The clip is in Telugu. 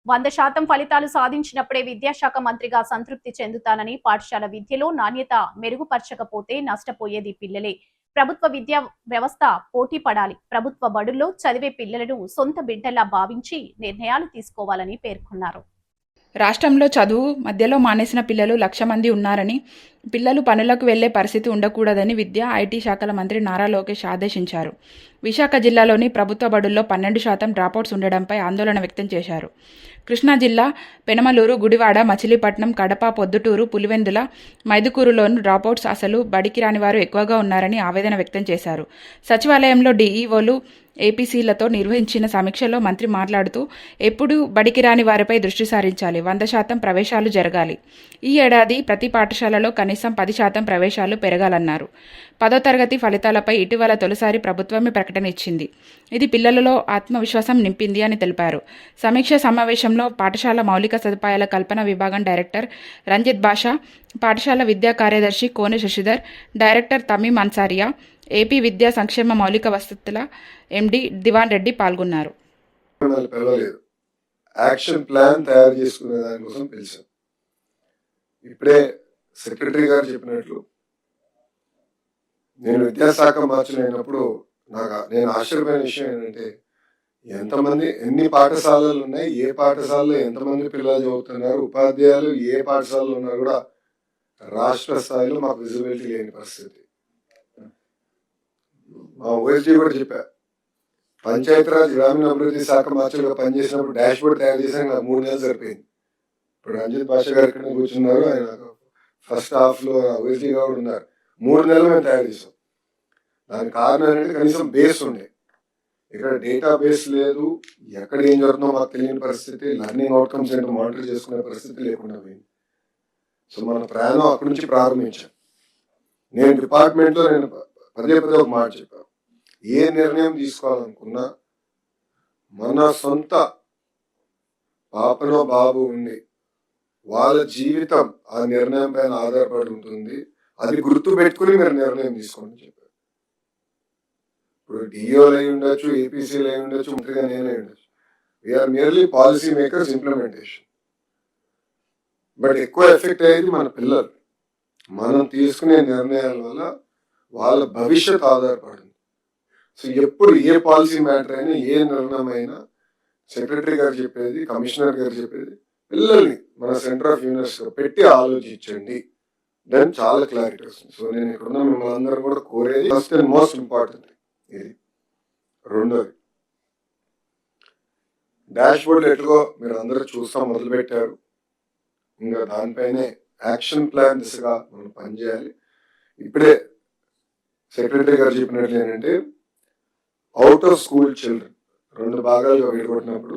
100% ఫలితాలు సాధించినప్పుడే విద్యాశాఖ మంత్రిగా సంతృప్తి చెందుతానని, పాఠశాల విద్యలో నాణ్యత మెరుగుపరచకపోతే నష్టపోయేది పిల్లలే. ప్రభుత్వ విద్యా వ్యవస్థ పోటీ పడాలి. ప్రభుత్వ బడుల్లో చదివే పిల్లలను సొంత బిడ్డలా భావించి నిర్ణయాలు తీసుకోవాలని పేర్కొన్నారు. రాష్ట్రంలో చదువు మధ్యలో మానేసిన పిల్లలు 1,00,000 మంది ఉన్నారని, పిల్లలు పనులకు వెళ్లే పరిస్థితి ఉండకూడదని విద్యా, ఐటీ శాఖల మంత్రి నారా లోకేష్ ఆదేశించారు. విశాఖ జిల్లాలోని ప్రభుత్వ బడుల్లో 12% డ్రాపౌట్స్ ఉండడంపై ఆందోళన వ్యక్తం చేశారు. కృష్ణా జిల్లా పెనమలూరు, గుడివాడ, మచిలీపట్నం, కడప, పొద్దుటూరు, పులివెందుల, మైదుకూరులోని డ్రాపౌట్స్ అసలు బడికి రాని వారు ఎక్కువగా ఉన్నారని ఆవేదన వ్యక్తం చేశారు. సచివాలయంలో డీఈఓలు, ఏపీసీలతో నిర్వహించిన సమీక్షలో మంత్రి మాట్లాడుతూ, ఎప్పుడు బడికి రాని వారిపై దృష్టి సారించాలి, 100% ప్రవేశాలు జరగాలి. ఈ ఏడాది ప్రతి పాఠశాలలో కనీసం 10% ప్రవేశాలు పెరగాలన్నారు. 10వ తరగతి ఫలితాలపై ఇటీవల తొలిసారి ప్రభుత్వమే ప్రకటన ఇచ్చింది. ఇది పిల్లలలో ఆత్మవిశ్వాసం నింపింది అని తెలిపారు. సమీక్ష సమావేశంలో పాఠశాల మౌలిక సదుపాయాల కల్పన విభాగం డైరెక్టర్ రంజిత్ బాషా, పాఠశాల విద్యా కార్యదర్శి కోనె శశిధర్, డైరెక్టర్ తమీం అన్సారియా, ఏపీ విద్యా సంక్షేమ మౌలిక వసతుల ఎండి దివాన్ రెడ్డి పాల్గొన్నారు. యాక్షన్ ప్లాన్ తయారు చేసుకునే దానికోసం పిలిచాం. ఇప్పుడే సెక్రటరీ గారు చెప్పినట్లు నేను విద్యాశాఖ మార్చులు అయినప్పుడు నేను ఆశ్చర్యమైన విషయం ఏంటంటే, ఎన్ని పాఠశాలలు ఉన్నాయి, ఏ పాఠశాలలో ఎంతమంది పిల్లలు చదువుతున్నారు, ఉపాధ్యాయులు ఏ పాఠశాలలో ఉన్నా కూడా రాష్ట్ర స్థాయిలో మాకు విజిబిలిటీ లేని పరిస్థితి. మా ఓఎస్డీ కూడా చెప్పా, పంచాయతీరాజ్ గ్రామీణ అభివృద్ధి శాఖ మార్చులుగా పనిచేసినప్పుడు డాష్ బోర్డ్ తయారు చేసాక 3 నెలలు సరిపోయింది. ఇప్పుడు రంజిత్ భాష గారు ఇక్కడ కూర్చున్నారు, ఆయన ఫస్ట్ హాఫ్లో ఓఎస్డీ కూడా ఉన్నారు. 3 నెలలు మేము తయారు చేసాం. దానికి కారణం ఏంటంటే కనీసం బేస్ ఉండే. ఇక్కడ డేటా బేస్ లేదు, ఎక్కడ ఏం జరుగుతుందో మాకు తెలియని పరిస్థితి, లర్నింగ్ అవుట్కమ్స్ ఏంటో మానిటర్ చేసుకునే పరిస్థితి లేకుండా పోయింది. సో మన ప్రయాణం అక్కడి నుంచి ప్రారంభించాం. నేను డిపార్ట్మెంట్లో పదే ఒక మాట చెప్పాను, ఏ నిర్ణయం తీసుకోవాలనుకున్నా మన సొంత పాపనో బాబు ఉండి వాళ్ళ జీవితం ఆ నిర్ణయం పైన ఆధారపడి ఉంటుంది. అది గుర్తు పెట్టుకుని మీరు నిర్ణయం తీసుకోండి చెప్పారు. ఇప్పుడు డిఓలు అయి ఉండొచ్చు, ఏపీసీలు అయి ఉండొచ్చు, మంత్రిగా నేనే ఉండొచ్చు. We are merely policy makers, implementation. But ఎక్కువ ఎఫెక్ట్ అయ్యేది మన పిల్లలు. మనం తీసుకునే నిర్ణయాల వల్ల వాళ్ళ భవిష్యత్ ఆధారపడింది. సో ఎప్పుడు ఏ పాలసీ మ్యాటర్ అయినా, ఏ నిర్ణయం అయినా సెక్రటరీ గారు చెప్పేది, కమిషనర్ గారు చెప్పేది, పిల్లల్ని మన సెంటర్ ఆఫ్ యూనివర్సిటీ పెట్టి ఆలోచించండి, దాని చాలా క్లారిటీ వస్తుంది. సో నేను ఇక్కడున్న మిమ్మల్ని అందరూ కూడా కోరేది, ఫస్ట్ అండ్ మోస్ట్ ఇంపార్టెంట్ ఇది. రెండోది, డాష్ బోర్డులు ఎట్లుగో మీరు అందరూ చూస్తా మొదలు పెట్టారు. ఇంకా దానిపైనే యాక్షన్ ప్లాన్ దిశగా మనం పనిచేయాలి. ఇప్పుడే సెక్రటరీ గారు చెప్పినట్లు ఏంటంటే, అవుట్ ఆఫ్ స్కూల్ చిల్డ్రన్ 2 భాగాలుగా విడగొట్టినప్పుడు